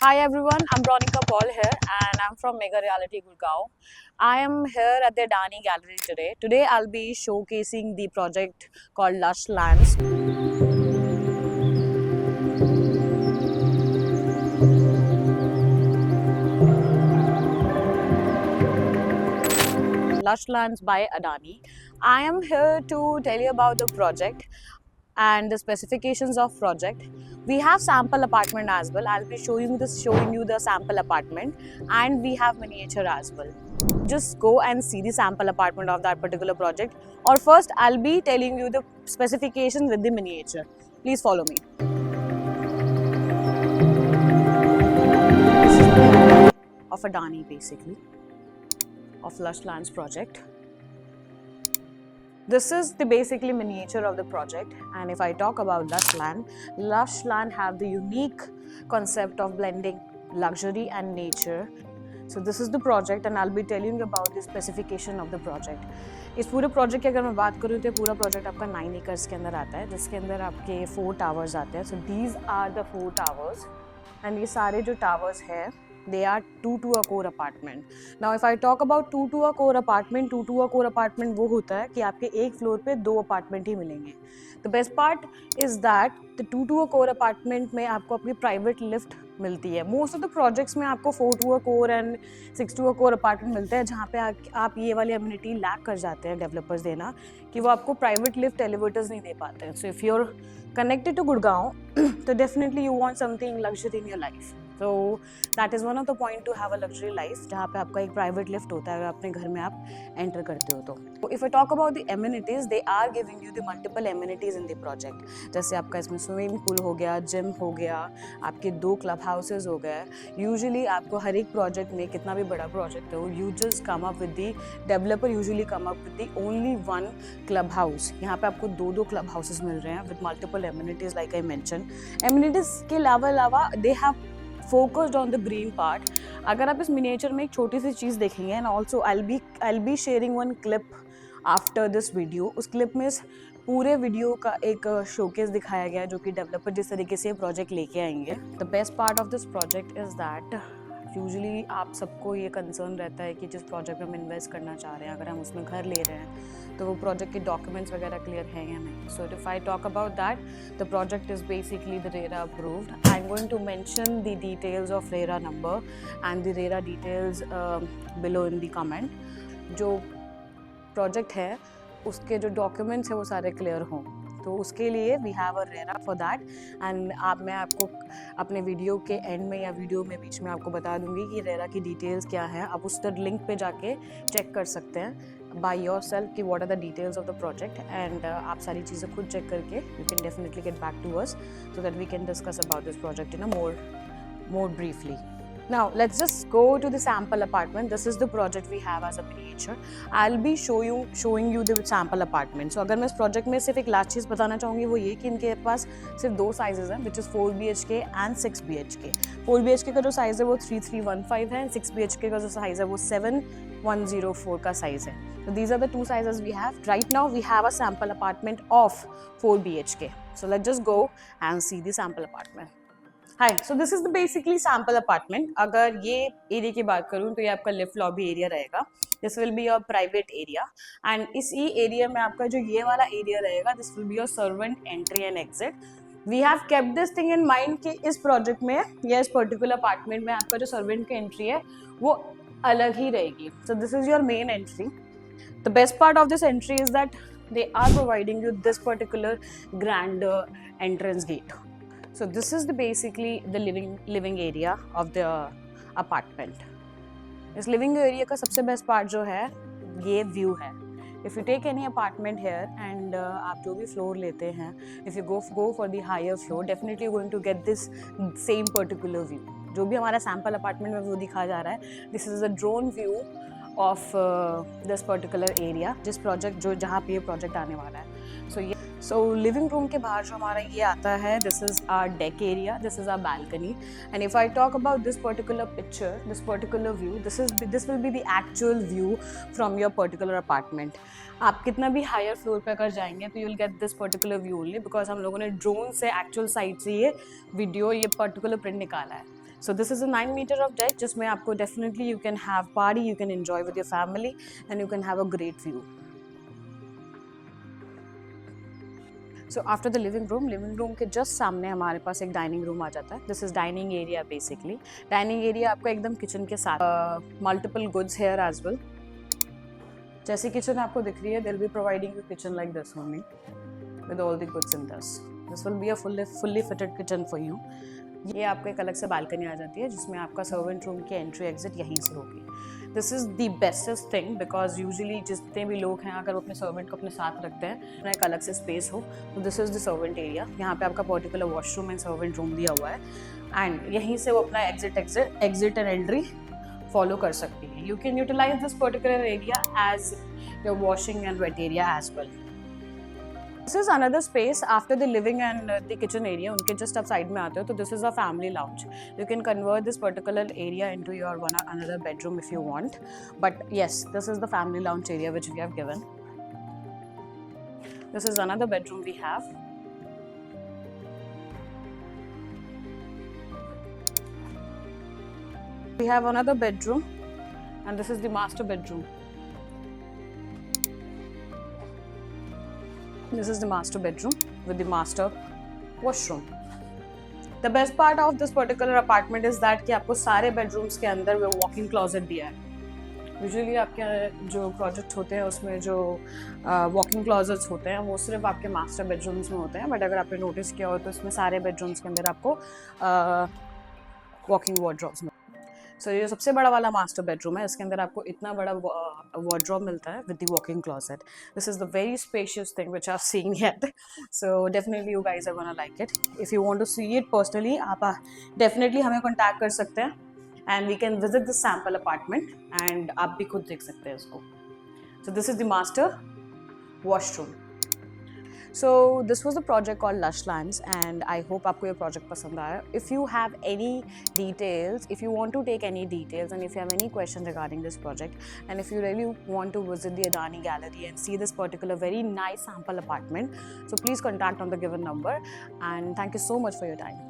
Hi everyone, I'm Ronika Paul here and I'm from Mega Reality Gurgaon. I am here at the Adani Gallery today. Today I'll be showcasing the project called Lush Lands. Lush Lands by Adani. I am here to tell you about the project and the specifications of project. We have sample apartment as well. I'll be showing you the sample apartment, and we have miniature as well. Just go and see the sample apartment of that particular project, or first I'll be telling you the specifications with the miniature. Please follow me. This is the of Adani basically, of Lush Lands project. This is the basically miniature of the project, and if I talk about Lush Land have the unique concept of blending luxury and nature. So this is the project and I'll be telling you about the specification of the project. इस पूरे project की अगर मैं बात करूँ तो पूरा project आपका 9 एकर्स के अंदर आता है, जिसके अंदर आपके 4 टावर्स आते हैं. So these are the 4 towers and ये सारे जो टावर्स हैं they are 2 to a core apartment. Now if I talk about 2 to a core apartment वो होता है कि आपके एक फ्लोर पे 2 अपार्टमेंट ही मिलेंगे. The best part is that the 2 to a core apartment में आपको अपनी प्राइवेट लिफ्ट मिलती है. मोस्ट ऑफ द प्रोजेक्ट्स में आपको 4 to a core and 6 to a core apartment मिलते हैं, जहाँ पे आप ये वाली एमिनिटी लैक कर जाते हैं डेवलपर्स देना, कि वो आपको प्राइवेट लिफ्ट एलिवेटर्स नहीं दे पाते हैं. So if you are connected to Gurgaon तो definitely you want something luxury in your life. So that is one of the point to have a luxury life, जहाँ पे आपका एक private lift होता है अगर अपने घर में आप enter करते हो तो. If I talk about the amenities, they are giving you the multiple amenities in the project. जैसे आपका इसमें swimming pool हो गया, gym हो गया, आपके 2 club houses हो गए. Usually आपको हर एक project में, कितना भी बड़ा project हो, you just come up with the developer usually come up with the only one club house. यहाँ पे आपको 2 club houses मिल रहे हैं with multiple amenities like I mentioned. Amenities के अलावा they have focused on the green part. अगर आप इस miniature में एक छोटी सी चीज़ देखेंगे, and also I'll be sharing one clip after this video. उस clip में पूरे वीडियो का एक शोकेस दिखाया गया जो कि डेवलपर जिस तरीके से ये प्रोजेक्ट लेके आएंगे. The best part of this project is that usually आप सबको ये कंसर्न रहता है कि जिस प्रोजेक्ट में हम इन्वेस्ट करना चाह रहे हैं, अगर हम उसमें घर ले रहे हैं तो वो प्रोजेक्ट के डॉक्यूमेंट्स वगैरह क्लियर हैं या नहीं. So if I talk about that, the project is basically the RERA approved. I am going to mention the details of RERA number and the RERA details below in the comment. जो project है उसके जो documents हैं वो सारे क्लियर हों, तो उसके लिए we have a RERA for that. And मैं आपको अपने वीडियो के एंड में या वीडियो में बीच में आपको बता दूंगी कि रेरा की डिटेल्स क्या हैं. आप उस लिंक पे जाके चेक कर सकते हैं बाय योर सेल्फ कि what are the details of the project, and आप सारी चीज़ें खुद चेक करके you can definitely get back to us so that we can discuss about this project in a more briefly. Now let's just go to the sample apartment. This is the project we have as a miniature. I'll be showing you the sample apartment. So अगर मैं इस project में सिर्फ एक last चीज़ बताना चाहूँगी वो ये कि इनके पास सिर्फ 2 sizes हैं, which is 4 BHK and 6 BHK. 4 BHK का जो size है वो 3315 है, 6 BHK का जो size है वो 7104 का size है. So these are the 2 sizes we have. Right now we have a sample apartment of 4 BHK. So let's just go and see the sample apartment. Hi, so this is the basically sample apartment. अगर ये area की बात करूँ तो ये आपका lift lobby area रहेगा. This will be your private area, and इसी एरिया में आपका जो ये वाला एरिया रहेगा, this will be your servant entry and exit. We have kept this thing in mind कि इस प्रोजेक्ट में या इस पर्टिकुलर अपार्टमेंट में आपका जो सर्वेंट की एंट्री है वो अलग ही रहेगी. So this is your main entry. The best part of this entry is that they are providing you this particular grand entrance gate. So this is basically the living area of the apartment. इस living area का सबसे best part जो है ये view है. If you take any apartment here and आप जो भी floor लेते हैं, if you go for the higher floor, definitely you're going to get this same particular view. जो भी हमारा sample apartment में वो दिखाया जा रहा है, this is a drone view of this particular area, जिस project जो जहाँ पे ये project आने वाला है. So living room के बाहर जो हमारा ये आता है, this is our deck area, this is our balcony. And if I talk about this particular picture, this particular view, this will be the actual view from your particular apartment. आप कितना भी higher floor पे अगर जाएंगे तो you will get this particular view only because हम लोगों ने drone से actual site से ये video, ये particular print निकाला है. So this is a 9 meter of deck जिसमें आपको definitely you can have party, you can enjoy with your family and you can have a great view. So after the living room के just सामने हमारे पास एक dining room आ जाता है. This is dining area basically. Dining area आपको एकदम kitchen के साथ multiple goods here as well. जैसी kitchen आपको दिख रही है, they'll be providing you kitchen like this only with all the goods in this. This will be a fully fitted kitchen for you. ये आपको एक अलग से बालकनी आ जाती है जिसमें आपका सर्वेंट रूम की एंट्री एग्जिट यहीं से होगी. This is the bestest thing because usually जितने भी लोग हैं अगर वो अपने सर्वेंट को अपने साथ रखते हैं एक अलग से स्पेस हो तो this is the servant area. यहाँ पे आपका particular washroom and servant room दिया हुआ है एंड यहीं से वो अपना एग्जिट एंड एंट्री फॉलो कर सकती है. You can utilize this particular area as your washing and wet area as well. This is another space after the living and the kitchen area. उनके just आप side में आते हो तो this is a family lounge. You can convert this particular area into your another bedroom if you want. But yes, this is the family lounge area which we have given. This is another bedroom we have. We have another bedroom and this is the master bedroom. This is the master bedroom with the master washroom. The best part of this particular apartment is that कि आपको सारे bedrooms के अंदर वो walk-in closet दिया है. Usually आपके जो project होते हैं उसमें जो walk-in closets होते हैं वो सिर्फ आपके master bedrooms में होते हैं, but अगर आपने notice किया हो तो इसमें सारे bedrooms के अंदर आपको walk-in wardrobes. So ये सबसे बड़ा वाला मास्टर बेडरूम है. इसके अंदर आपको इतना बड़ा वार्डरोब मिलता है with the walking closet. This is the very spacious thing which I have seen yet. So definitely you guys are gonna like it. If you want to see it personally आप definitely हमें contact कर सकते हैं and we can visit the sample apartment and आप भी खुद देख सकते हैं इसको. So this is the master washroom. So this was a project called Lush Lands and I hope आपको ये project पसंद आया. If you have any details, if you want to take any details and if you have any questions regarding this project and if you really want to visit the Adani Gallery and see this particular very nice sample apartment, so please contact on the given number and thank you so much for your time.